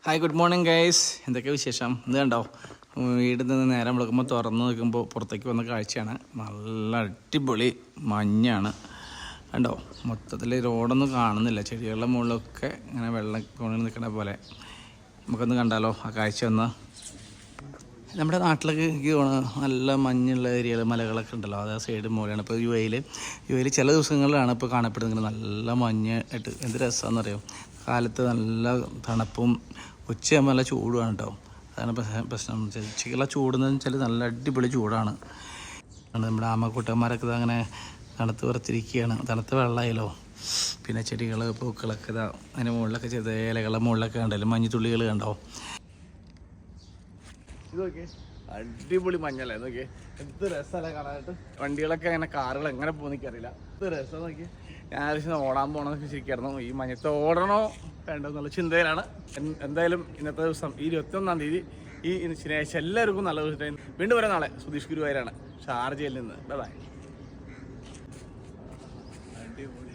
Hi good morning guys. എന്തൊക്കെ വിശേഷം? ഇത് കണ്ടോ, വീട്ടിൽ നിന്ന് നേരം വിളക്കുമ്പോൾ തുറന്ന് നോക്കുമ്പോൾ പുറത്തേക്ക് വന്ന കാഴ്ചയാണ്. നല്ല അടിപൊളി മഞ്ഞാണ് കണ്ടോ. മൊത്തത്തിൽ റോഡൊന്നും കാണുന്നില്ല, ചെടികളുടെ മുകളിലൊക്കെ ഇങ്ങനെ വെള്ളം കൊണ്ടു നിൽക്കണ പോലെ. നമുക്കൊന്ന് കണ്ടാലോ ആ കാഴ്ച ഒന്ന്. നമ്മുടെ നാട്ടിലൊക്കെ എനിക്ക് തോന്നുന്നു നല്ല മഞ്ഞുള്ള ഏരിയകൾ മലകളൊക്കെ ഉണ്ടല്ലോ, അത് ആ സൈഡ് മൂലയാണ്. ഇപ്പോൾ യു എയിൽ ചില ദിവസങ്ങളിലാണ് ഇപ്പോൾ കാണപ്പെടുന്നത് നല്ല മഞ്ഞ് ആയിട്ട്. എന്ത് രസമാണെന്ന് അറിയാം. കാലത്ത് നല്ല തണുപ്പും ഉച്ചയാകുമ്പോൾ നല്ല ചൂടുമാണ് കേട്ടോ. അതാണ് പ്രശ്നം. ഉച്ചയ്ക്കുള്ള ചൂടെന്ന് വെച്ചാൽ നല്ല അടിപൊളി ചൂടാണ്. നമ്മുടെ ആമക്കൂട്ടന്മാരൊക്കെ അങ്ങനെ തണുത്ത് പുറത്തിരിക്കുകയാണ്. തണുത്ത വെള്ളമായാലോ. പിന്നെ ചെടികൾ പൂക്കളൊക്കെ ഇതാ അതിൻ്റെ മുകളിലൊക്കെ ചെറിയ ഇലകളുടെ മുകളിലൊക്കെ കണ്ടല്ലോ മഞ്ഞുതുള്ളികൾ കണ്ടോ. ഇത് നോക്കിയേ, അടിപൊളി മഞ്ഞല്ലേ. നോക്കിയേ എന്ത് രസമല്ലേ കാണാനായിട്ട്. വണ്ടികളൊക്കെ അങ്ങനെ കാറുകൾ എങ്ങനെ പോകുന്നിരിക്കറിയില്ല. എന്ത് രസം നോക്കിയേ. ഞാൻ ആവശ്യം ഓടാൻ പോകണമെന്ന് ശരിക്കായിരുന്നു. ഈ മഞ്ഞത്ത് ഓടണോ വേണ്ടോ എന്നുള്ള ചിന്തയിലാണ്. എന്തായാലും ഇന്നത്തെ ദിവസം ഈ 21-ാം തീയതി ഈ ശനിയാഴ്ച എല്ലാവർക്കും നല്ല ദിവസം. വീണ്ടും വരാം നാളെ. സുധീഷ് ഗുരുവായൂരാണ്, ഷാർജയിൽ നിന്ന്. ബൈ. അടിപൊളി.